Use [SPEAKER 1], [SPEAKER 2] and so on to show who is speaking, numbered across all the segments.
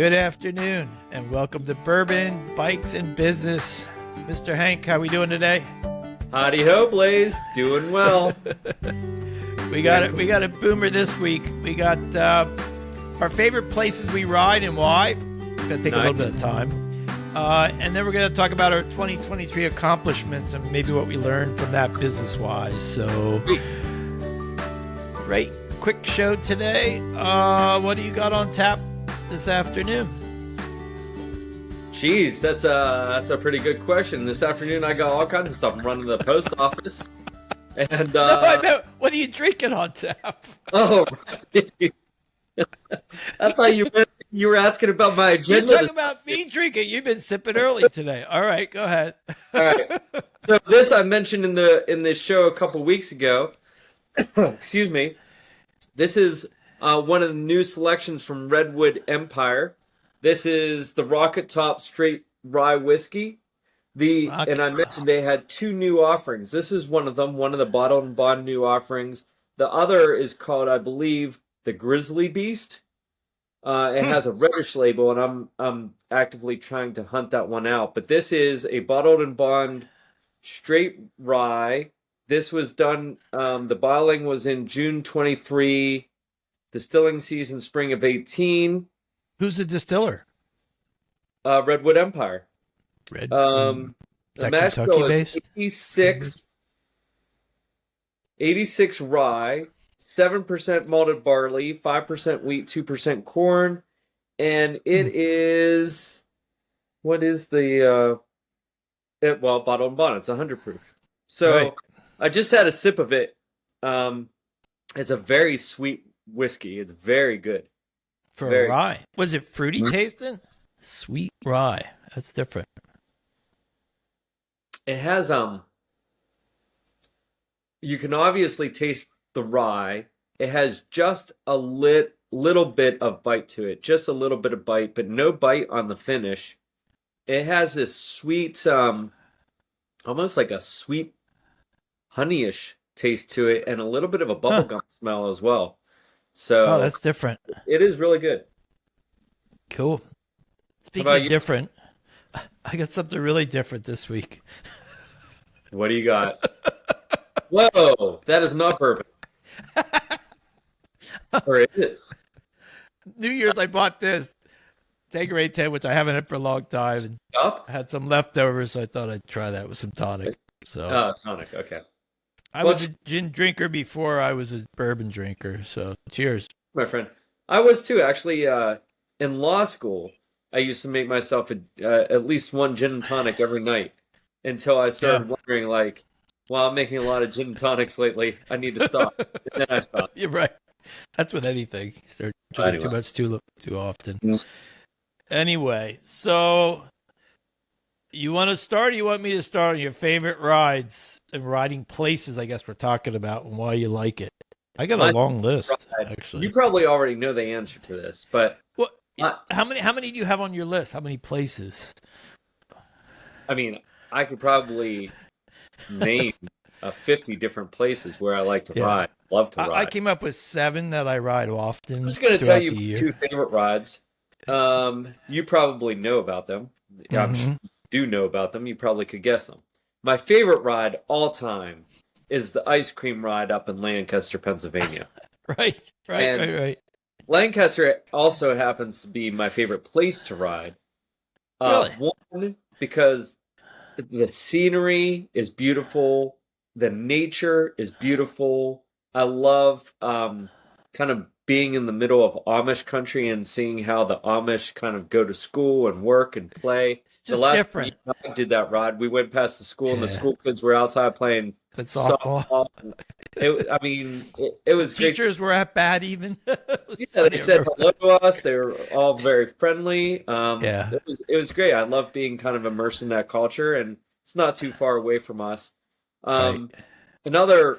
[SPEAKER 1] Good afternoon, and welcome to Bourbon, Bikes, and Business. Mr. Hank, how we doing today?
[SPEAKER 2] Howdy ho, Blaze. Doing well.
[SPEAKER 1] We got a boomer this week. We got our favorite places we ride and why. It's going to take a little bit of time. And then we're going to talk about our 2023 accomplishments and maybe what we learned from that business-wise. So, great, quick show today. What do you got on tap this afternoon?
[SPEAKER 2] Jeez, that's a pretty good question. This afternoon, I got all kinds of stuff. I'm running to the post office. And
[SPEAKER 1] No, I meant, what are you drinking on tap?
[SPEAKER 2] Oh, right. I thought you were asking about my agenda.
[SPEAKER 1] You're talking about me drinking. You've been sipping early today. All right, go ahead.
[SPEAKER 2] All right. So this I mentioned in this show a couple weeks ago. Excuse me. This is one of the new selections from Redwood Empire. This is the Rocket Top Straight Rye Whiskey. And I mentioned they had two new offerings. This is one of them, one of the Bottled and Bond new offerings. The other is called, I believe, the Grizzly Beast. It has a reddish label, and I'm actively trying to hunt that one out. But this is a Bottled and Bond straight rye. This was done, the bottling was in June 23, distilling season spring of 18.
[SPEAKER 1] Who's the distiller?
[SPEAKER 2] Redwood Empire.
[SPEAKER 1] Is
[SPEAKER 2] The
[SPEAKER 1] that
[SPEAKER 2] mash
[SPEAKER 1] Kentucky
[SPEAKER 2] bill is
[SPEAKER 1] based?
[SPEAKER 2] 86 rye, 7% malted barley, 5% wheat, 2% corn, and it is, what is the, Bottled and Bond, it's 100 proof. So
[SPEAKER 1] Right.
[SPEAKER 2] I just had a sip of it. It's a very sweet whiskey. It's very good.
[SPEAKER 1] For
[SPEAKER 2] Very.
[SPEAKER 1] rye. Was it fruity tasting? Sweet rye. That's different.
[SPEAKER 2] It has you can obviously taste the rye. It has just a little bit of bite to it, just a little bit of bite, but no bite on the finish. It has this sweet, almost like a sweet honeyish taste to it, and a little bit of a bubblegum smell as well. So
[SPEAKER 1] Oh, that's different.
[SPEAKER 2] it is really good.
[SPEAKER 1] Cool. Speaking
[SPEAKER 2] about
[SPEAKER 1] of
[SPEAKER 2] you?
[SPEAKER 1] different, I got something really different this week.
[SPEAKER 2] What do you got? Whoa, that is not bourbon. Or is it?
[SPEAKER 1] New Year's, I bought this Tanqueray 10, which I haven't had for a long time. And
[SPEAKER 2] Up?
[SPEAKER 1] I had some leftovers, so I thought I'd try that with some tonic. So
[SPEAKER 2] Oh, tonic. Okay.
[SPEAKER 1] I was a gin drinker before I was a bourbon drinker. So cheers.
[SPEAKER 2] My friend. I was too, actually. In law school, I used to make myself at least one gin and tonic every night until I started wondering, like, well, I'm making a lot of gin and tonics lately. I need to stop. And then I stopped.
[SPEAKER 1] You're right. That's with anything. You start drinking too much too often.
[SPEAKER 2] Mm.
[SPEAKER 1] Anyway, so you want to start or you want me to start on your favorite rides and riding places, I guess we're talking about, and why you like it? I got a long list, actually.
[SPEAKER 2] You probably already know the answer to this, but
[SPEAKER 1] Well, how many do you have on your list? How many places?
[SPEAKER 2] I mean, I could probably name 50 different places where I like to ride. Love to ride.
[SPEAKER 1] I came up with 7 that I ride often.
[SPEAKER 2] I'm just going to tell you
[SPEAKER 1] the year.
[SPEAKER 2] 2 favorite rides. You probably know about them. Yeah, I'm sure you do know about them. You probably could guess them. My favorite ride all time is the ice cream ride up in Lancaster, Pennsylvania.
[SPEAKER 1] Right.
[SPEAKER 2] Lancaster also happens to be my favorite place to ride.
[SPEAKER 1] Really?
[SPEAKER 2] One, because the scenery is beautiful. The nature is beautiful. I love kind of being in the middle of Amish country and seeing how the Amish kind of go to school and work and play.
[SPEAKER 1] It's just
[SPEAKER 2] the last
[SPEAKER 1] different.
[SPEAKER 2] time I did that ride, we went past the school and the school kids were outside playing softball. It was great.
[SPEAKER 1] Teachers were at bat even.
[SPEAKER 2] They said hello to us. They were all very friendly. It was great. I love being kind of immersed in that culture, and it's not too far away from us. Another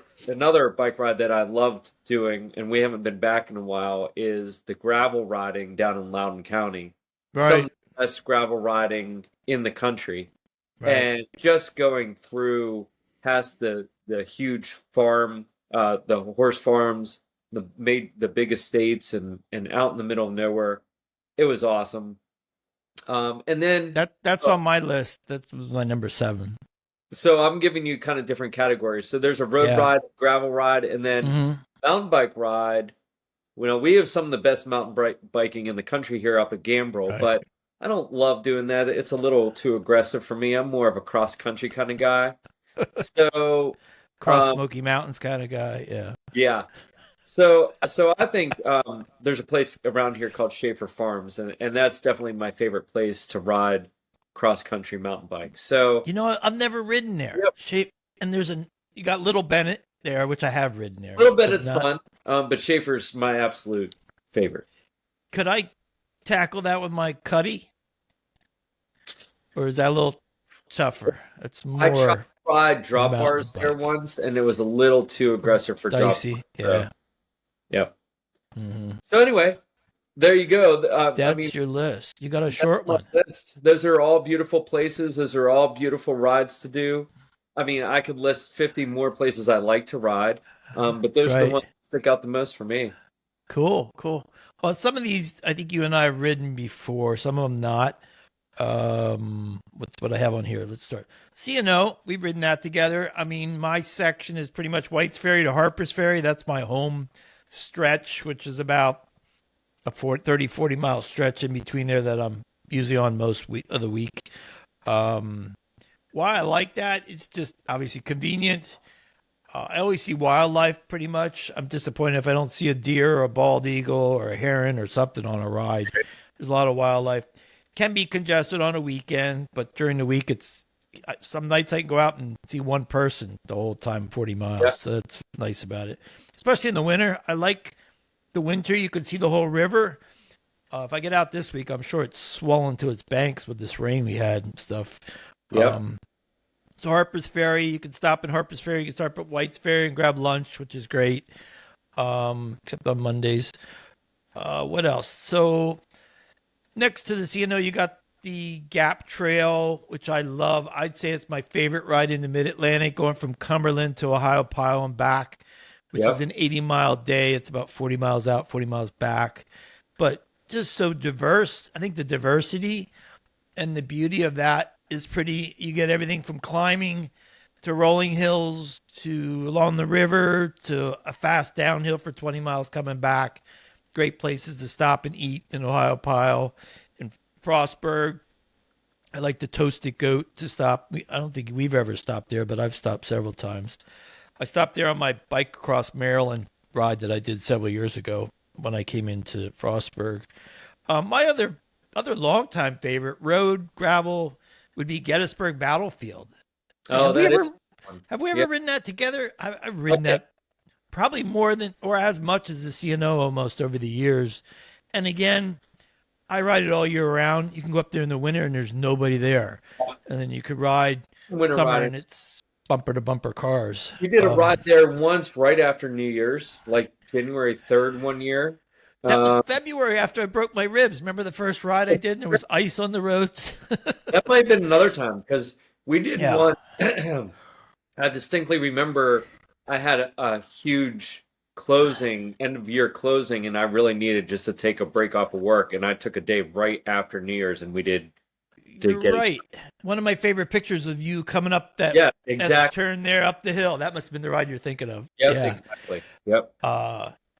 [SPEAKER 2] bike ride that I loved doing, and we haven't been back in a while, is the gravel riding down in Loudoun County.
[SPEAKER 1] Right.
[SPEAKER 2] Some of the best gravel riding in the country. Right. And just going through past the huge farm, the horse farms, the big estates, and out in the middle of nowhere. It was awesome. And then
[SPEAKER 1] That's on my list. That was my number 7.
[SPEAKER 2] so I'm giving you kind of different categories. So there's a road
[SPEAKER 1] Yeah.
[SPEAKER 2] ride, gravel ride, and then
[SPEAKER 1] Hmm.
[SPEAKER 2] mountain bike ride. You know, we have some of the best mountain biking in the country here up at Gambrel,
[SPEAKER 1] Right.
[SPEAKER 2] but I don't love doing that. It's a little too aggressive for me. I'm more of a cross country kind of guy. So,
[SPEAKER 1] Cross
[SPEAKER 2] um,
[SPEAKER 1] Smoky Mountains kind of guy. Yeah.
[SPEAKER 2] yeah. So I think there's a place around here called Schaefer Farms, and that's definitely my favorite place to ride cross country mountain bike. So,
[SPEAKER 1] You know what? I've never ridden there.
[SPEAKER 2] yep,
[SPEAKER 1] And you got Little Bennett there, which I have ridden
[SPEAKER 2] a
[SPEAKER 1] there,
[SPEAKER 2] little bit
[SPEAKER 1] but
[SPEAKER 2] it's
[SPEAKER 1] not.
[SPEAKER 2] fun, but Schaefer's my absolute favorite.
[SPEAKER 1] Could I tackle that with my Cuddy, or is that a little tougher? It's
[SPEAKER 2] I
[SPEAKER 1] more
[SPEAKER 2] tried drop
[SPEAKER 1] mountain
[SPEAKER 2] bars there
[SPEAKER 1] bike,
[SPEAKER 2] once, and it was a little too aggressive for drop
[SPEAKER 1] dicey.
[SPEAKER 2] bars.
[SPEAKER 1] Yeah.
[SPEAKER 2] So, yep.
[SPEAKER 1] Hmm.
[SPEAKER 2] So anyway, there you go. I mean,
[SPEAKER 1] That's your list. You got a
[SPEAKER 2] that's
[SPEAKER 1] short
[SPEAKER 2] my
[SPEAKER 1] one.
[SPEAKER 2] list. Those are all beautiful places. Those are all beautiful rides to do. I mean, I could list 50 more places I like to ride, but those are the
[SPEAKER 1] Right.
[SPEAKER 2] ones that stick out the most for me.
[SPEAKER 1] Cool. Cool. Well, some of these I think you and I have ridden before. Some of them not. What's what I have on here? Let's start. CNO, we've ridden that together. I mean, my section is pretty much White's Ferry to Harper's Ferry. That's my home stretch, which is about a 40 mile stretch in between there that I'm usually on most of the week. Um, why I like that, it's just obviously convenient. I always see wildlife pretty much. I'm disappointed if I don't see a deer or a bald eagle or a heron or something on a ride. There's a lot of wildlife. Can be congested on a weekend, but during the week, it's some nights I can go out and see one person the whole time, 40
[SPEAKER 2] Yeah.
[SPEAKER 1] miles. So that's nice about it. Especially in the winter. I like the winter. You can see the whole river. If I get out this week, I'm sure it's swollen to its banks with this rain we had and stuff.
[SPEAKER 2] Yep.
[SPEAKER 1] So Harper's Ferry, you can stop in Harper's Ferry. You can stop at White's Ferry and grab lunch, which is great. Except on Mondays. What else? So next to the CNO, you got the Gap Trail, which I love. I'd say it's my favorite ride in the Mid-Atlantic, going from Cumberland to Ohio Pile and back, which is
[SPEAKER 2] Yep.
[SPEAKER 1] an 80-mile day. It's about 40 miles out, 40 miles back. But just so diverse. I think the diversity and the beauty of that is pretty. You get everything from climbing to rolling hills to along the river to a fast downhill for 20 miles coming back. Great places to stop and eat in Ohio Pile. In Frostburg, I like the Toasted Goat to stop. I don't think we've ever stopped there, but I've stopped several times. I stopped there on my bike across Maryland ride that I did several years ago when I came into Frostburg. My other longtime favorite road gravel would be Gettysburg Battlefield.
[SPEAKER 2] Oh,
[SPEAKER 1] Have we
[SPEAKER 2] that
[SPEAKER 1] ever
[SPEAKER 2] is fun.
[SPEAKER 1] have we
[SPEAKER 2] Yeah.
[SPEAKER 1] ever ridden that together? I've ridden
[SPEAKER 2] Okay.
[SPEAKER 1] that probably more than or as much as the CNO almost over the years. And again, I ride it all year round. You can go up there in the winter and there's nobody there, and then you could ride
[SPEAKER 2] Winter
[SPEAKER 1] summer
[SPEAKER 2] riding.
[SPEAKER 1] and it's bumper to bumper cars.
[SPEAKER 2] We did a ride there once right after New Year's, like January 3rd one year.
[SPEAKER 1] That was
[SPEAKER 2] Um,
[SPEAKER 1] February after I broke my ribs. Remember the first ride I did and there was ice on the roads?
[SPEAKER 2] that might have been another time because we did
[SPEAKER 1] Yeah.
[SPEAKER 2] one. I distinctly remember I had a huge closing, end of year closing, and I really needed just to take a break off of work. And I took a day right after New Year's, and we did
[SPEAKER 1] You're
[SPEAKER 2] get it.
[SPEAKER 1] right. One of my favorite pictures of you coming up that
[SPEAKER 2] Yeah,
[SPEAKER 1] S
[SPEAKER 2] exactly.
[SPEAKER 1] turn there up the hill. That must have been the ride you're thinking of.
[SPEAKER 2] Yep,
[SPEAKER 1] Yeah.
[SPEAKER 2] exactly. Yep.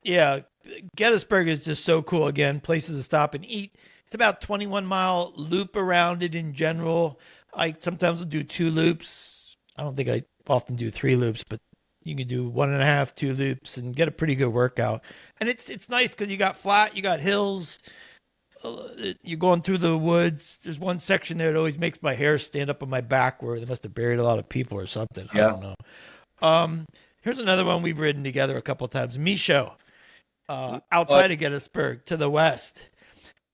[SPEAKER 1] Yeah. Gettysburg is just so cool. Again, places to stop and eat. It's about 21-mile loop around it in general. I sometimes will do 2 loops. I don't think I often do 3 loops, but you can do 1.5, 2 loops and get a pretty good workout. And it's nice because you got flat, you got hills. You're going through the woods. There's one section there that always makes my hair stand up on my back where they must have buried a lot of people or something. I
[SPEAKER 2] Yeah.
[SPEAKER 1] don't know. Here's another one we've ridden together a couple of times. Micho, outside of Gettysburg to the west.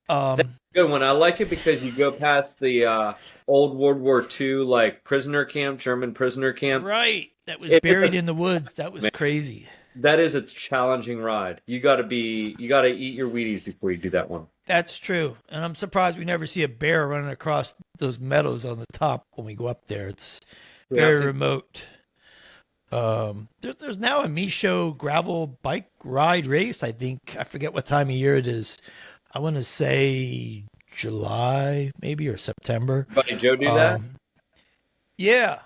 [SPEAKER 2] Good one. I like it because you go past the old World War II like prisoner camp, German prisoner camp.
[SPEAKER 1] Right. That was
[SPEAKER 2] It is
[SPEAKER 1] buried
[SPEAKER 2] a-
[SPEAKER 1] in the woods. That was crazy.
[SPEAKER 2] That is a challenging ride. You got to eat your Wheaties before you do that one.
[SPEAKER 1] That's true. And I'm surprised we never see a bear running across those meadows on the top when we go up there. It's very remote. There's now a Micho gravel bike ride race, I think. I forget what time of year it is. I want to say July, maybe, or September.
[SPEAKER 2] Buddy Joe do that?
[SPEAKER 1] Um, yeah.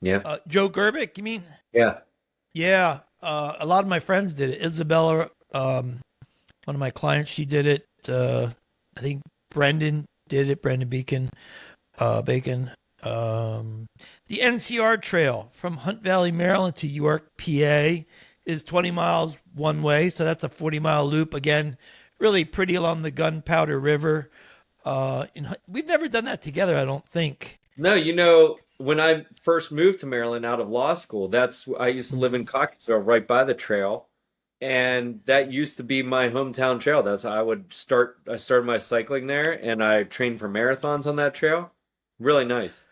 [SPEAKER 2] Yeah.
[SPEAKER 1] Joe Gerbic, you mean?
[SPEAKER 2] Yeah.
[SPEAKER 1] Yeah. A lot of my friends did it. Isabella, one of my clients, she did it. I think Brendan did it. Brendan Bacon. Um, the NCR Trail from Hunt Valley, Maryland to York, PA is 20 miles one way. So that's a 40-mile loop. Again, really pretty along the Gunpowder River. We've never done that together, I don't think.
[SPEAKER 2] No, when I first moved to Maryland out of law school, I used to live in Cockeysville right by the trail. And that used to be my hometown trail. That's how I started my cycling there and I trained for marathons on that trail. Really nice.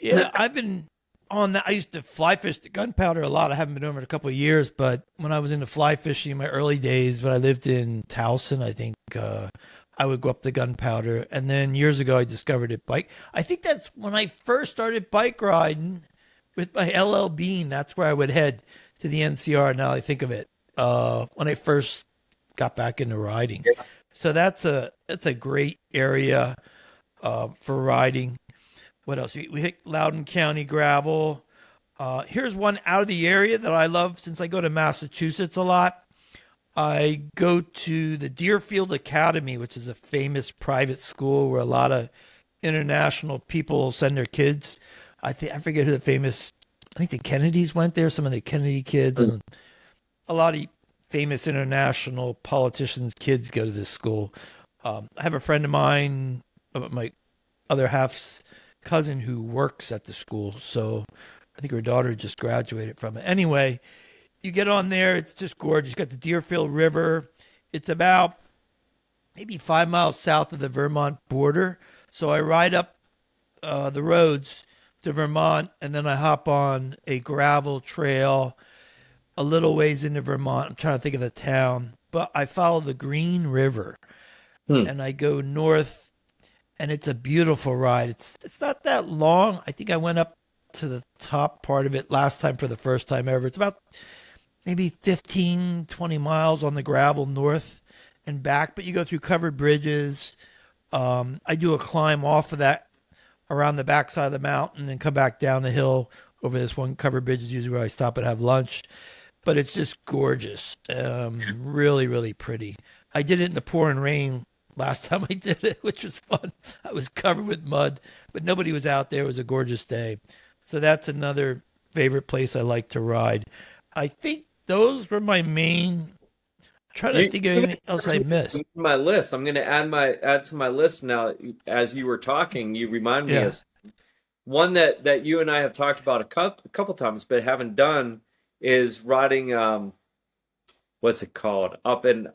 [SPEAKER 1] Yeah, I've been on that. I used to fly fish the Gunpowder a lot. I haven't been over it in a couple of years, but when I was into fly fishing in my early days, when I lived in Towson, I think I would go up the Gunpowder. And then years ago, I discovered it bike. I think that's when I first started bike riding with my LL Bean. That's where I would head to the NCR. Now I think of it, when I first got back into riding. So that's a great area for riding. What else? We hit Loudoun County gravel. Here's one out of the area that I love since I go to Massachusetts a lot. I go to the Deerfield Academy, which is a famous private school where a lot of international people send their kids. I forget who the famous. I think the Kennedys went there. Some of the Kennedy kids and a lot of famous international politicians' kids go to this school. I have a friend of mine, my other half's cousin, who works at the school. So I think her daughter just graduated from it. Anyway, you get on there, it's just gorgeous. You got the Deerfield River. It's about maybe 5 miles south of the Vermont border. So I ride up the roads to Vermont, and then I hop on a gravel trail a little ways into Vermont. I'm trying to think of the town, but I follow the Green River and I go north, and it's a beautiful ride. It's not that long. I think I went up to the top part of it last time for the first time ever. It's about maybe 15, 20 miles on the gravel north and back, but you go through covered bridges. I do a climb off of that around the backside of the mountain and come back down the hill over this one covered bridge is usually where I stop and have lunch. But it's just gorgeous. Really, really pretty. I did it in the pouring rain last time I did it, which was fun. I was covered with mud, but nobody was out there. It was a gorgeous day. So that's another favorite place I like to ride. I think those were my main. Trying to think of anything else I missed.
[SPEAKER 2] My list. I'm going to add to my list now. As you were talking, you remind me of one that you and I have talked about a couple times, but haven't done is riding. What's it called? Up in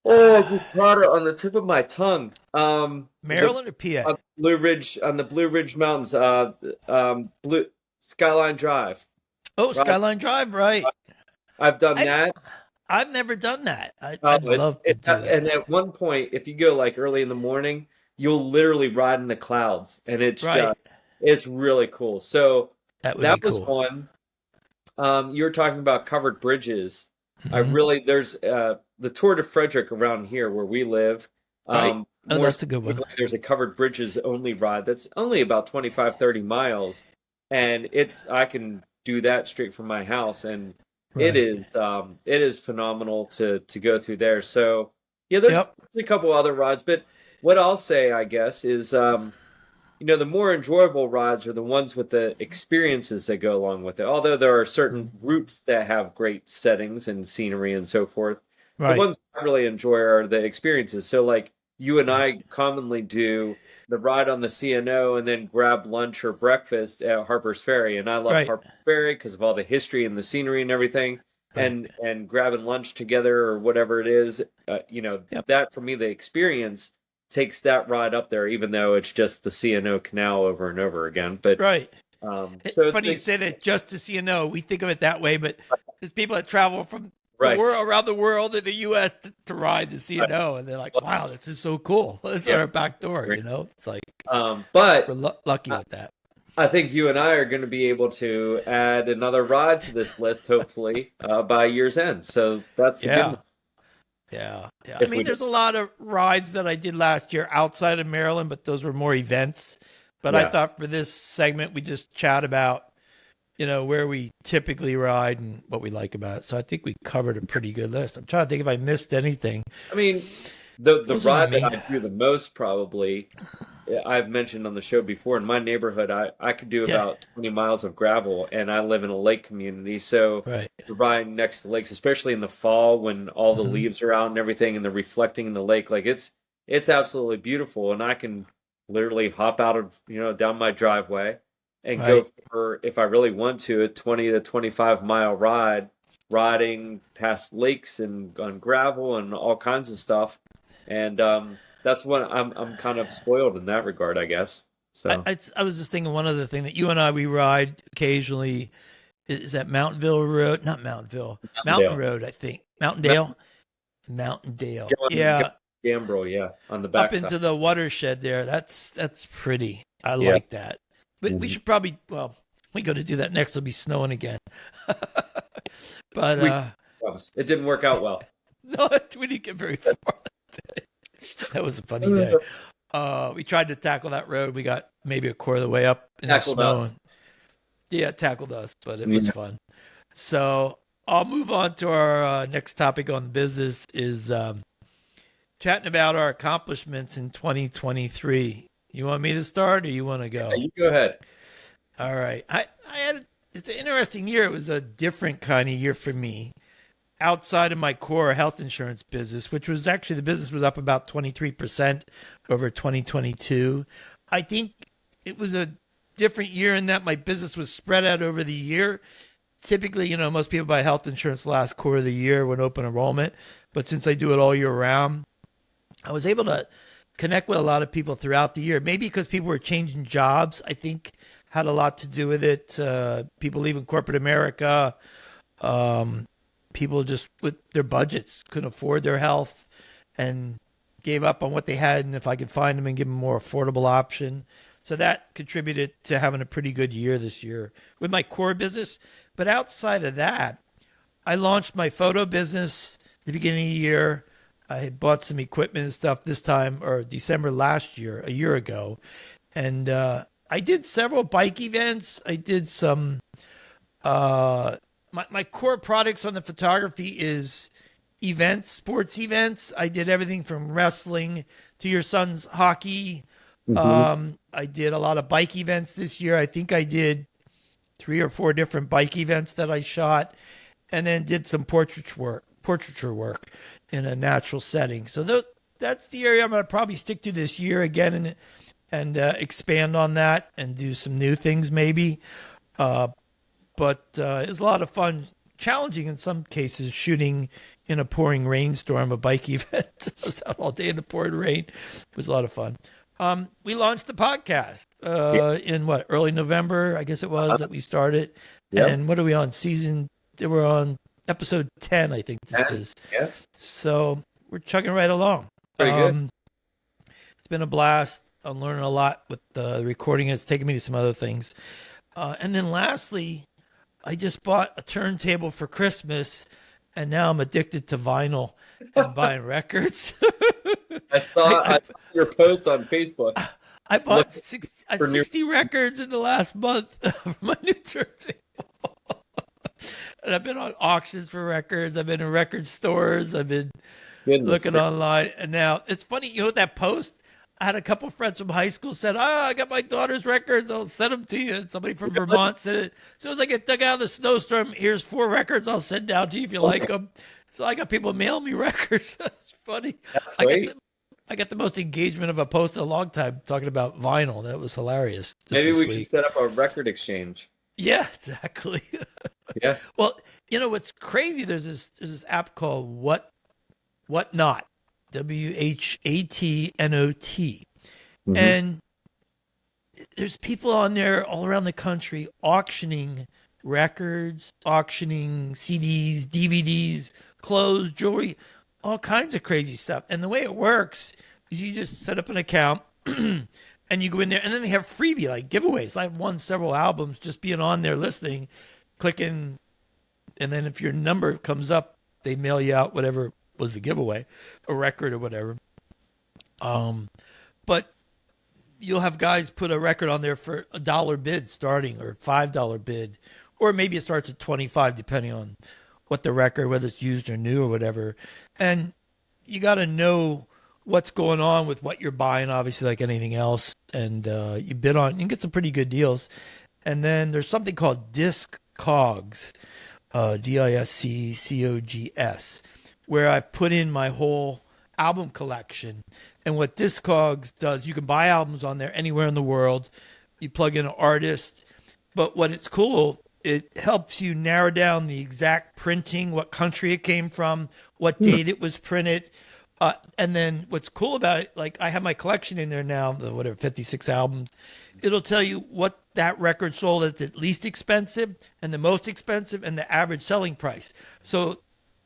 [SPEAKER 2] I just had it on the tip of my tongue.
[SPEAKER 1] Maryland or PA?
[SPEAKER 2] On the Blue Ridge Mountains. Blue Skyline Drive.
[SPEAKER 1] Oh, Skyline Drive, right.
[SPEAKER 2] I've done that.
[SPEAKER 1] I've never done that. I'd love to do that.
[SPEAKER 2] And at one point, if you go like early in the morning, you'll literally ride in the clouds, and it's it's really cool. So that was one. You were talking about covered bridges.
[SPEAKER 1] Mm-hmm.
[SPEAKER 2] There's the Tour de Frederick around here where we live.
[SPEAKER 1] That's a good one.
[SPEAKER 2] There's a covered bridges only ride that's only about 25, 30 miles, and I can do that straight from my house, and it is phenomenal to go through there. So there's a couple other rides, but what I'll say, I guess, is the more enjoyable rides are the ones with the experiences that go along with it. Although there are certain routes that have great settings and scenery and so forth, the ones I really enjoy are the experiences. So like you and I commonly do the ride on the CNO and then grab lunch or breakfast at Harper's Ferry. And I love Harper's Ferry because of all the history and the scenery and everything. And grabbing lunch together or whatever it is, that for me, the experience takes that ride up there, even though it's just the CNO Canal over and over again. But
[SPEAKER 1] it's funny you say that, just the CNO. We think of it that way, but there's people that travel from around the world in the U.S. to ride the CNO, and they're like, "Wow, this is so cool! It's at our back door." It's like,
[SPEAKER 2] but
[SPEAKER 1] we're lucky with that.
[SPEAKER 2] I think you and I are going to be able to add another ride to this list, hopefully by year's end. So that's the good one.
[SPEAKER 1] Yeah. I
[SPEAKER 2] If
[SPEAKER 1] mean,
[SPEAKER 2] we
[SPEAKER 1] there's a lot of rides that I did last year outside of Maryland, but those were more events. But I
[SPEAKER 2] Yeah.
[SPEAKER 1] thought for this segment, we just chat about, where we typically ride and what we like about it. So I think we covered a pretty good list. I'm trying to think if I missed anything.
[SPEAKER 2] I mean, the
[SPEAKER 1] Those are my
[SPEAKER 2] ride that
[SPEAKER 1] main.
[SPEAKER 2] I do the most probably, I've mentioned on the show before, in my neighborhood, I could do
[SPEAKER 1] Yeah.
[SPEAKER 2] about 20 miles of gravel, and I live in a lake community. So
[SPEAKER 1] Right.
[SPEAKER 2] the ride next to lakes, especially in the fall when all the
[SPEAKER 1] Hmm.
[SPEAKER 2] leaves are out and everything, and they're reflecting in the lake, like it's absolutely beautiful. And I can literally hop out of, down my driveway and go
[SPEAKER 1] Right.
[SPEAKER 2] for, if I really want to, a 20 to 25 mile ride, riding past lakes and on gravel and all kinds of stuff. And that's what I'm kind of spoiled in that regard, I guess.
[SPEAKER 1] I,
[SPEAKER 2] So
[SPEAKER 1] I, I was just thinking one other thing that you and I, we ride occasionally is that Mountainville Road, not Mountainville, Mountain
[SPEAKER 2] Dale,
[SPEAKER 1] Road, I think. Mountaindale? Mountaindale.
[SPEAKER 2] going
[SPEAKER 1] Yeah.
[SPEAKER 2] Gambrel, yeah, on the
[SPEAKER 1] Up
[SPEAKER 2] backside.
[SPEAKER 1] into the watershed there. That's pretty. I
[SPEAKER 2] Yeah.
[SPEAKER 1] like that. But we
[SPEAKER 2] Mhm.
[SPEAKER 1] should probably, well, we go to do that next. It'll be snowing again. But
[SPEAKER 2] We it didn't work out well.
[SPEAKER 1] no, we didn't get very far. That was a funny day. We tried to tackle that road. We got maybe a quarter of the way up in the
[SPEAKER 2] Tackled
[SPEAKER 1] snow.
[SPEAKER 2] us.
[SPEAKER 1] Yeah, it tackled us, but it was
[SPEAKER 2] Yeah.
[SPEAKER 1] fun. So I'll move on to our next topic on business is chatting about our accomplishments in 2023. You want me to start or you want to go?
[SPEAKER 2] You go ahead.
[SPEAKER 1] All right. It's an interesting year. It was a different kind of year for me outside of my core health insurance business, which was actually the business was up about 23% over 2022. I think it was a different year in that my business was spread out over the year. Typically, most people buy health insurance last quarter of the year when open enrollment. But since I do it all year round, I was able to connect with a lot of people throughout the year. Maybe because people were changing jobs, I think had a lot to do with it. People leaving corporate America, people just with their budgets couldn't afford their health and gave up on what they had. And if I could find them and give them a more affordable option. So that contributed to having a pretty good year this year with my core business. But outside of that, I launched my photo business at the beginning of the year. I had bought some equipment and stuff this time, or December last year, a year ago. And I did several bike events. I did some, my core products on the photography is events, sports events. I did everything from wrestling to your son's hockey.
[SPEAKER 2] Mhm.
[SPEAKER 1] I did a lot of bike events this year. I think I did 3 or 4 different bike events that I shot, and then did some portraiture work in a natural setting. So that's the area I'm going to probably stick to this year again, and expand on that and do some new things maybe. But it was a lot of fun, challenging in some cases, shooting in a pouring rainstorm, a bike event. I was out all day in the pouring rain. It was a lot of fun. We launched the podcast
[SPEAKER 2] Yeah.
[SPEAKER 1] in early November, I guess it was that we started.
[SPEAKER 2] Yep.
[SPEAKER 1] And what are we on? We're on episode 10, I think this
[SPEAKER 2] Yeah.
[SPEAKER 1] is.
[SPEAKER 2] Yeah.
[SPEAKER 1] So we're chugging right along.
[SPEAKER 2] Pretty good.
[SPEAKER 1] It's been a blast. I'm learning a lot with the recording. It's taken me to some other things. And then lastly, I just bought a turntable for Christmas, and now I'm addicted to vinyl and buying records.
[SPEAKER 2] I saw your post on Facebook.
[SPEAKER 1] I bought
[SPEAKER 2] Look
[SPEAKER 1] 60 records in the last month for my new turntable. And I've been on auctions for records. I've been in record stores. I've been looking online. And now it's funny, that post? I had a couple friends from high school said, I got my daughter's records. I'll send them to you. And somebody from Vermont said it. As soon as I get dug out of the snowstorm, here's 4 records I'll send down to you if you like them. So I got people mailing me records. It's funny.
[SPEAKER 2] That's great.
[SPEAKER 1] I got the most engagement of a post in a long time talking about vinyl. That was hilarious.
[SPEAKER 2] Maybe we can set up a record exchange.
[SPEAKER 1] Yeah, exactly.
[SPEAKER 2] Yeah.
[SPEAKER 1] Well, what's crazy? There's this app called Whatnot, WHATNOT,
[SPEAKER 2] Mhm.
[SPEAKER 1] and there's people on there all around the country auctioning records, auctioning CDs, DVDs, clothes, jewelry, all kinds of crazy stuff. And the way it works is you just set up an account and you go in there, and then they have freebie like giveaways. I've won several albums just being on there listening, clicking, and then if your number comes up, they mail you out whatever was the giveaway, a record or whatever. But you'll have guys put a record on there for $1 bid starting, or $5 bid, or maybe it starts at 25 depending on what the record, whether it's used or new or whatever. And you got to know what's going on with what you're buying, obviously, like anything else. And you bid on, you can get some pretty good deals. And then there's something called Discogs, Disccogs, where I've put in my whole album collection. And what Discogs does, you can buy albums on there anywhere in the world. You plug in an artist. But what it's cool, it helps you narrow down the exact printing, what country it came from, what date it was printed. And then what's cool about it, like I have my collection in there now, the whatever, 56 albums. It'll tell you what that record sold at the least expensive and the most expensive and the average selling price. So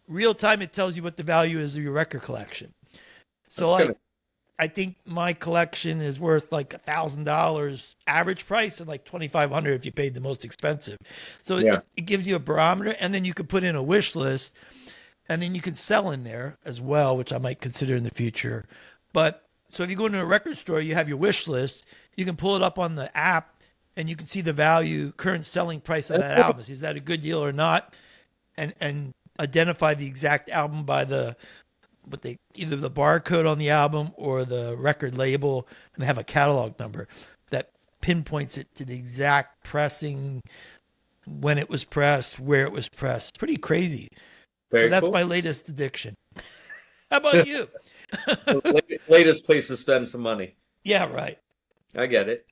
[SPEAKER 1] real time, it tells you what the value is of your record collection. So like, I think my collection is worth like $1,000 average price and like $2,500 if you paid the most expensive. So it gives you a barometer, and then you can put in a wish list, and then you can sell in there as well, which I might consider in the future. But so if you go into a record store, you have your wish list, you can pull it up on the app, and you can see the value, current selling price of that album. Is that a good deal or not? And identify the exact album by either the barcode on the album or the record label, and have a catalog number that pinpoints it to the exact pressing, when it was pressed, where it was pressed. It's pretty crazy.
[SPEAKER 2] Very
[SPEAKER 1] so that's
[SPEAKER 2] cool.
[SPEAKER 1] My latest addiction. How about you?
[SPEAKER 2] Latest place to spend some money.
[SPEAKER 1] Yeah, right.
[SPEAKER 2] I get it.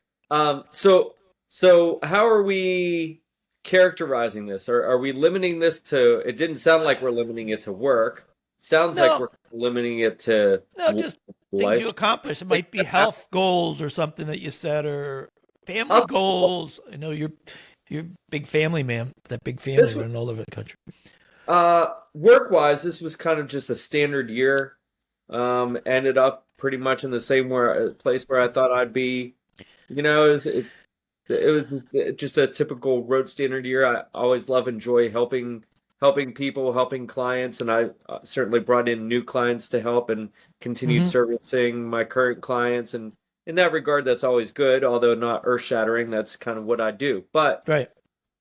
[SPEAKER 2] So how are we characterizing this? Are we limiting this to? It didn't sound like we're limiting it to work. Sounds like we're limiting it to
[SPEAKER 1] just things you accomplish. It might be health goals or something that you set, or family goals. I know you're a big family man. That big family running all over the country.
[SPEAKER 2] Work-wise, this was kind of just a standard year. Ended up pretty much in the same place where I thought I'd be. You know, it was just a typical road standard year. I always enjoy helping people, helping clients, and I certainly brought in new clients to help and continued servicing my current clients. And in that regard, that's always good, although not earth-shattering. That's kind of what I do. But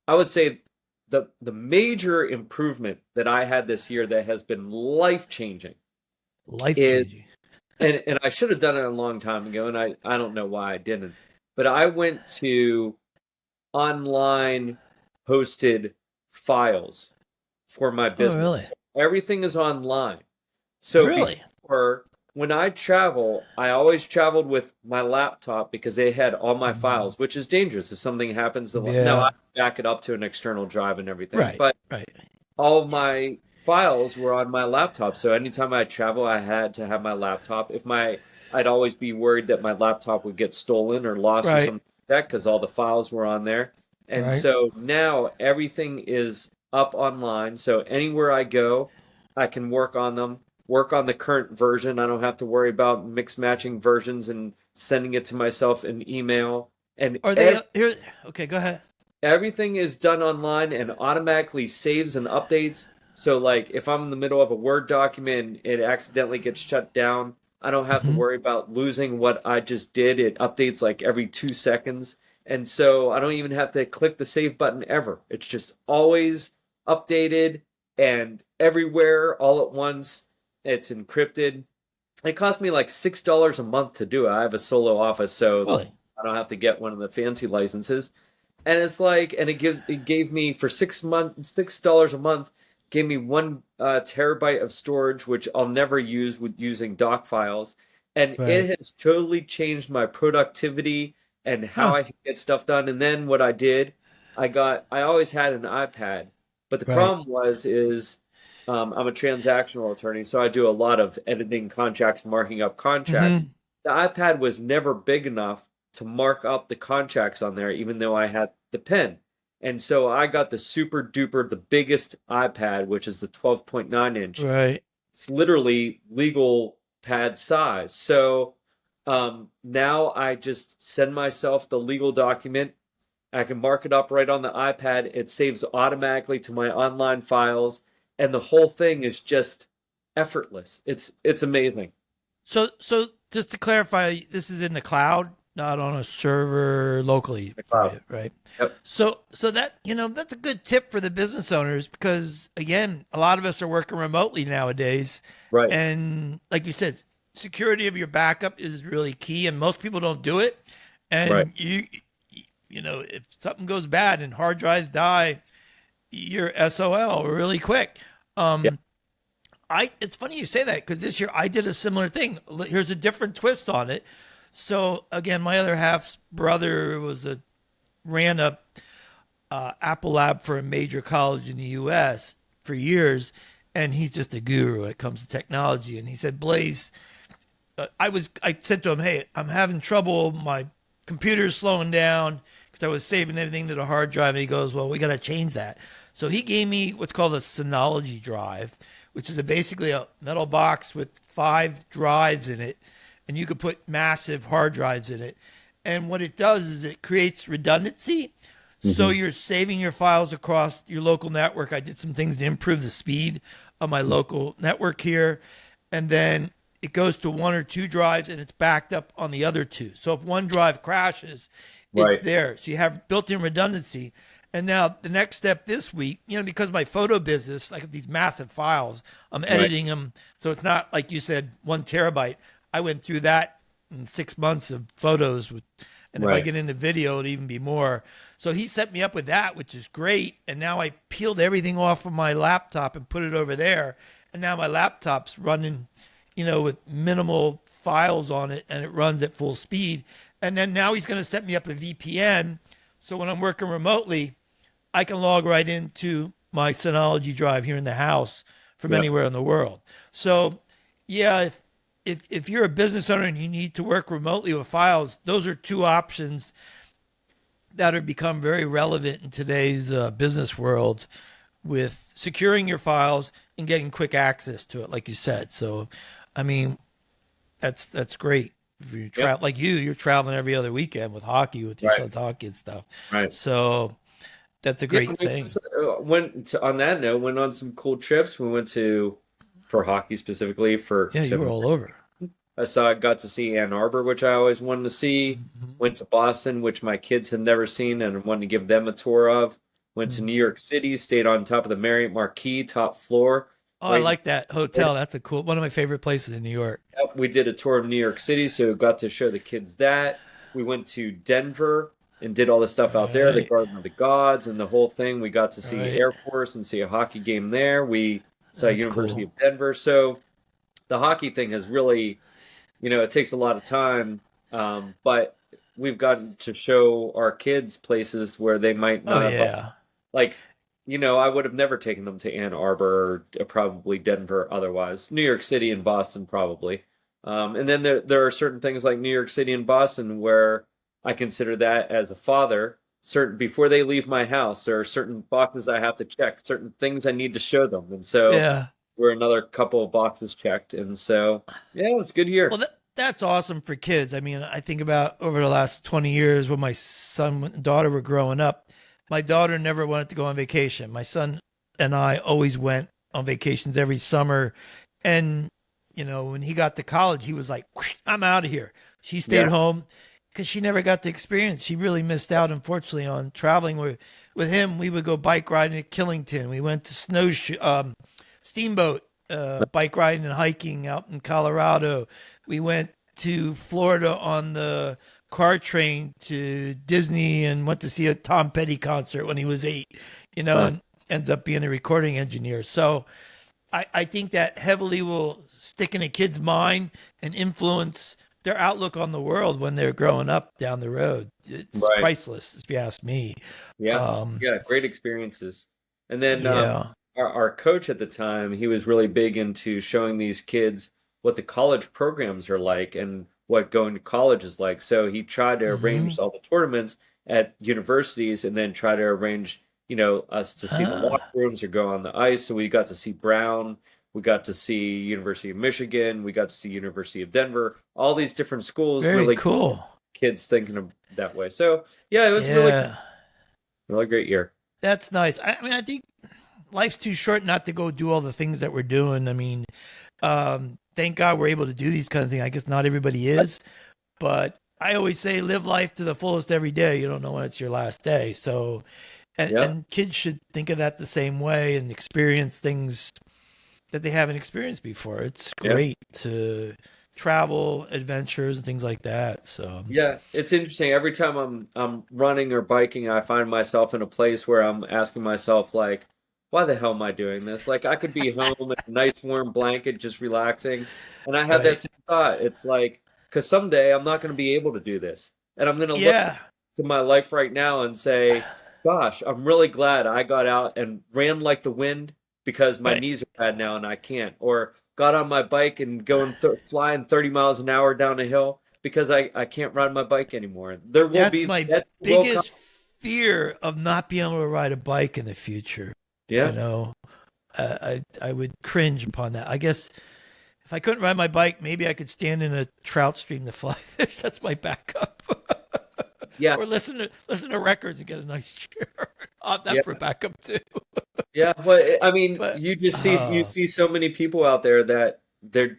[SPEAKER 2] I would say the major improvement that I had this year that has been life-changing. And I should have done it a long time ago, and I don't know why I didn't. But I went to online hosted files for my business.
[SPEAKER 1] Oh, really?
[SPEAKER 2] So everything is online. So before, when I travel, I always traveled with my laptop because they had all my files, which is dangerous if something happens. Now I back it up to an external drive and everything. But all of my files were on my laptop. So anytime I travel, I had to have my laptop. I'd always be worried that my laptop would get stolen or lost or something like that because all the files were on there. And so now everything is up online. So anywhere I go, I can work on them, work on the current version. I don't have to worry about mix matching versions and sending it to myself in email. And
[SPEAKER 1] okay, go ahead.
[SPEAKER 2] Everything is done online and automatically saves and updates. So like if I'm in the middle of a Word document and it accidentally gets shut down, I don't have to worry about losing what I just did. It updates like every 2 seconds. And so I don't even have to click the save button ever. It's just always updated and everywhere all at once. It's encrypted. It cost me like $6 a month to do it. I have a solo office, so I don't have to get one of the fancy licenses. And it's like, and it gave me for $6 a month, gave me 1 terabyte of storage, which I'll never use with using doc files. And it has totally changed my productivity and how I can get stuff done. And then what I did, I always had an iPad, but the problem is I'm a transactional attorney, so I do a lot of editing contracts, marking up contracts. The iPad was never big enough to mark up the contracts on there, even though I had the pen. And so I got the super duper, the biggest iPad, which is the 12.9 inch. It's literally legal pad size. So now I just send myself the legal document. I can mark it up right on the iPad. It saves automatically to my online files. And the whole thing is just effortless. It's amazing.
[SPEAKER 1] So just to clarify, this is in the cloud, not on a server locally for
[SPEAKER 2] Wow.
[SPEAKER 1] you, right?
[SPEAKER 2] Yep.
[SPEAKER 1] So that that's a good tip for the business owners because again, a lot of us are working remotely nowadays,
[SPEAKER 2] Right.
[SPEAKER 1] and like you said, security of your backup is really key, and most people don't do it.
[SPEAKER 2] Right.
[SPEAKER 1] And if something goes bad and hard drives die, you're SOL really quick.
[SPEAKER 2] Yeah.
[SPEAKER 1] It's funny you say that because this year I did a similar thing. Here's a different twist on it. So again, my other half's brother ran a Apple lab for a major college in the U.S. for years, and he's just a guru when it comes to technology. And he said, Blaze, I said to him, hey, I'm having trouble. My computer's slowing down because I was saving everything to the hard drive. And he goes, well, we got to change that. So he gave me what's called a Synology drive, which is basically a metal box with 5 drives in it. And you could put massive hard drives in it. And what it does is it creates redundancy. So
[SPEAKER 2] Hmm.
[SPEAKER 1] you're saving your files across your local network. I did some things to improve the speed of my local network here. And then it goes to 1 or 2 drives and it's backed up on the other 2. So if one drive crashes, it's
[SPEAKER 2] Right.
[SPEAKER 1] there. So you have built-in redundancy. And now the next step this week, because my photo business, like these massive files, I'm
[SPEAKER 2] Right.
[SPEAKER 1] editing them. So it's not like you said, 1 terabyte. I went through that in 6 months of photos and if I
[SPEAKER 2] Right.
[SPEAKER 1] get into video, it'd even be more. So he set me up with that, which is great. And now I peeled everything off of my laptop and put it over there. And now my laptop's running, with minimal files on it and it runs at full speed. And then now he's going to set me up a VPN. So when I'm working remotely, I can log right into my Synology drive here in the house from
[SPEAKER 2] Yep.
[SPEAKER 1] anywhere in the world. So yeah, if you're a business owner and you need to work remotely with files, those are 2 options that have become very relevant in today's business world with securing your files and getting quick access to it, like you said. So, I mean, that's great. If you
[SPEAKER 2] Yep.
[SPEAKER 1] travel like you're traveling every other weekend with hockey, with your
[SPEAKER 2] Right.
[SPEAKER 1] son's hockey and stuff.
[SPEAKER 2] Right.
[SPEAKER 1] So that's a
[SPEAKER 2] Yeah.
[SPEAKER 1] great thing.
[SPEAKER 2] On that note, went on some cool trips. We went to for hockey specifically for
[SPEAKER 1] Yeah, you were
[SPEAKER 2] to
[SPEAKER 1] all over.
[SPEAKER 2] got to see Ann Arbor, which I always wanted to see.
[SPEAKER 1] Mhm.
[SPEAKER 2] Went to Boston, which my kids had never seen and wanted to give them a tour of. Went to New
[SPEAKER 1] Mhm.
[SPEAKER 2] York City, stayed on top of the Marriott Marquis, top floor.
[SPEAKER 1] Oh, I
[SPEAKER 2] Right.
[SPEAKER 1] like that hotel. That's one of my favorite places in New York.
[SPEAKER 2] We did a tour of New York City, so got to show the kids that. We went to Denver and did all the stuff out there, the
[SPEAKER 1] Right,
[SPEAKER 2] Garden of the Gods and the whole thing. We got to see
[SPEAKER 1] right.
[SPEAKER 2] Air Force and see a hockey game there. We saw
[SPEAKER 1] That's
[SPEAKER 2] University
[SPEAKER 1] cool.
[SPEAKER 2] of Denver. So the hockey thing has really, it takes a lot of time, but we've gotten to show our kids places where they might
[SPEAKER 1] Oh
[SPEAKER 2] not have,
[SPEAKER 1] yeah.
[SPEAKER 2] like, I would have never taken them to Ann Arbor or probably Denver otherwise. New York City and Boston probably. And then there are certain things like New York City and Boston where I consider that as a father. Certain before they leave my house, there are certain boxes I have to check, certain things I need to show them, and so
[SPEAKER 1] Yeah.
[SPEAKER 2] we're another couple of boxes checked, and so yeah, it was good
[SPEAKER 1] Well,
[SPEAKER 2] here.
[SPEAKER 1] that's awesome for kids. I mean, I think about over the last 20 years when my son and daughter were growing up, my daughter never wanted to go on vacation. My son and I always went on vacations every summer. And, when he got to college, he was like, "Whoosh, I'm out of here." She stayed
[SPEAKER 2] Yeah.
[SPEAKER 1] home because she never got to experience. She really missed out, unfortunately, on traveling with him. We would go bike riding at Killington. We went to steamboat bike riding and hiking out in Colorado. We went to Florida on the car train to Disney and went to see a Tom Petty concert when he was 8,
[SPEAKER 2] Huh.
[SPEAKER 1] and ends up being a recording engineer. So I think that heavily will stick in a kid's mind and influence their outlook on the world when they're growing up down the road. It's
[SPEAKER 2] Right.
[SPEAKER 1] priceless, if you ask me.
[SPEAKER 2] Yeah.
[SPEAKER 1] Um,
[SPEAKER 2] Yeah. Great experiences. And then
[SPEAKER 1] yeah.
[SPEAKER 2] our coach at the time, he was really big into showing these kids what the college programs are like and what going to college is like. So he tried to
[SPEAKER 1] Hmm.
[SPEAKER 2] arrange all the tournaments at universities and then try to arrange, us to see the locker
[SPEAKER 1] Ah,
[SPEAKER 2] rooms or go on the ice. So we got to see Brown, we got to see University of Michigan, we got to see University of Denver, all these different schools
[SPEAKER 1] very
[SPEAKER 2] really
[SPEAKER 1] cool.
[SPEAKER 2] kids thinking of that way. So yeah, it was
[SPEAKER 1] Yeah.
[SPEAKER 2] really great year.
[SPEAKER 1] That's nice. I mean, I think life's too short not to go do all the things that we're doing. I mean, Thank God we're able to do these kind of things. I guess not everybody is, but I always say live life to the fullest every day. You don't know when it's your last day. So, and kids should think of that the same way and experience things that they haven't experienced before. It's great to travel, adventures, and things like that. So
[SPEAKER 2] yeah, it's interesting. Every time I'm running or biking, I find myself in a place where I'm asking myself, like, why the hell am I doing this? Like, I could be home in a nice warm blanket, just relaxing. And I had that same thought. It's like, because someday I'm not going to be able to do this. And I'm going to look to my life right now and say, gosh, I'm really glad I got out and ran like the wind because my knees are bad now and I can't. Or got on my bike and going flying 30 miles an hour down a hill because I can't ride my bike anymore. That's
[SPEAKER 1] my biggest fear, of not being able to ride a bike in the future.
[SPEAKER 2] Yeah.
[SPEAKER 1] You know, I would cringe upon that. I guess if I couldn't ride my bike, maybe I could stand in a trout stream to fly fish. That's my backup.
[SPEAKER 2] Yeah.
[SPEAKER 1] Or listen to records and get a nice chair. That for backup too.
[SPEAKER 2] Yeah, but I mean, you see so many people out there that they're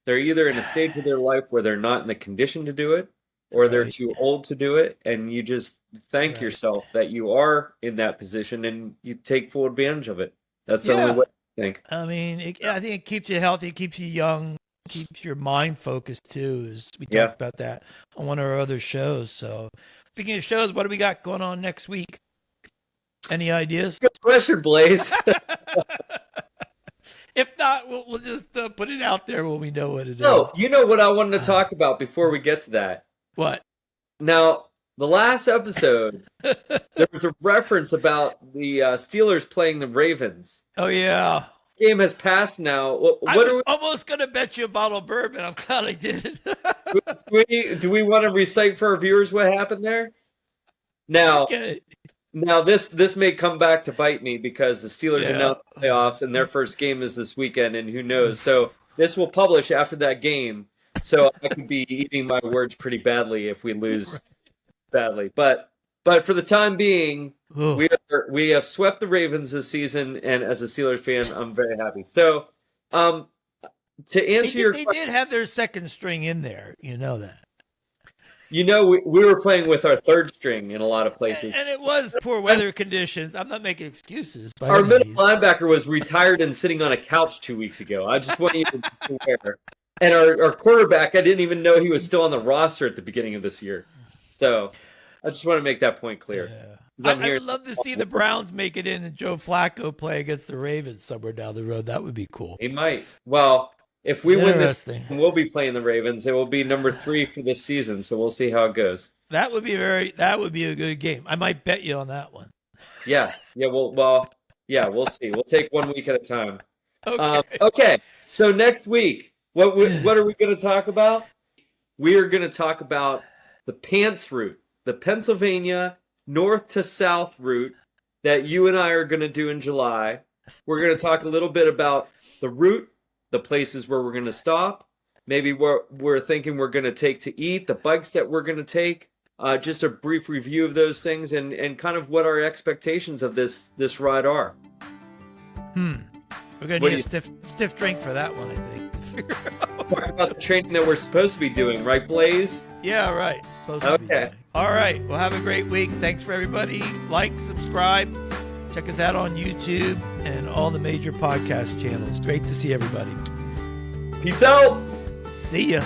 [SPEAKER 2] either in a stage of their life where they're not in the condition to do it, or they're too old to do it, and you just thank yourself that you are in that position and you take full advantage of it. That's the only way I think.
[SPEAKER 1] I mean, I think it keeps you healthy, it keeps you young, keeps your mind focused too. We talked about that on one of our other shows. So, speaking of shows, what do we got going on next week? Any ideas?
[SPEAKER 2] Good question, Blaze.
[SPEAKER 1] If not, we'll just put it out there when we know what it is.
[SPEAKER 2] No, you know what I wanted to talk about before we get to that?
[SPEAKER 1] What?
[SPEAKER 2] Now, the last episode, there was a reference about the Steelers playing the Ravens.
[SPEAKER 1] Oh, yeah.
[SPEAKER 2] Game has passed now.
[SPEAKER 1] I was almost going to bet you a bottle of bourbon. I'm glad I did.
[SPEAKER 2] Do we want to recite for our viewers what happened there? Now, Now this may come back to bite me because the Steelers announced the playoffs and their first game is this weekend, and who knows? So this will publish after that game. So I could be eating my words pretty badly if we lose badly. But for the time being, we have swept the Ravens this season, and as a Steelers fan, I'm very happy. So to answer your question,
[SPEAKER 1] they did have their second string in there. You know that.
[SPEAKER 2] You know, we were playing with our third string in a lot of places.
[SPEAKER 1] And it was poor weather conditions. I'm not making excuses.
[SPEAKER 2] Our middle linebacker was retired and sitting on a couch 2 weeks ago. I just want you to be aware. And our quarterback, I didn't even know he was still on the roster at the beginning of this year. So I just want to make that point clear.
[SPEAKER 1] Yeah. I would love to see the Browns make it in and Joe Flacco play against the Ravens somewhere down the road. That would be cool.
[SPEAKER 2] He might. Well, if we win this, we'll be playing the Ravens. It will be number 3 for this season, so we'll see how it goes.
[SPEAKER 1] That would be a good game. I might bet you on that one.
[SPEAKER 2] Yeah. We'll see. We'll take 1 week at a time.
[SPEAKER 1] Okay.
[SPEAKER 2] So next week, what are we going to talk about? We are going to talk about the PANTS route, the Pennsylvania north to south route that you and I are going to do in July. We're going to talk a little bit about the route, the places where we're going to stop, maybe what we're thinking we're going to take to eat, the bikes that we're going to take, just a brief review of those things and kind of what our expectations of this ride are.
[SPEAKER 1] We're going to need a stiff drink for that one, I think.
[SPEAKER 2] Talk about the training that we're supposed to be doing, right, Blaze?
[SPEAKER 1] Yeah, right. Okay. All right. Well, have a great week. Thanks for everybody. Like, subscribe. Check us out on YouTube and all the major podcast channels. Great to see everybody.
[SPEAKER 2] Peace out.
[SPEAKER 1] See ya.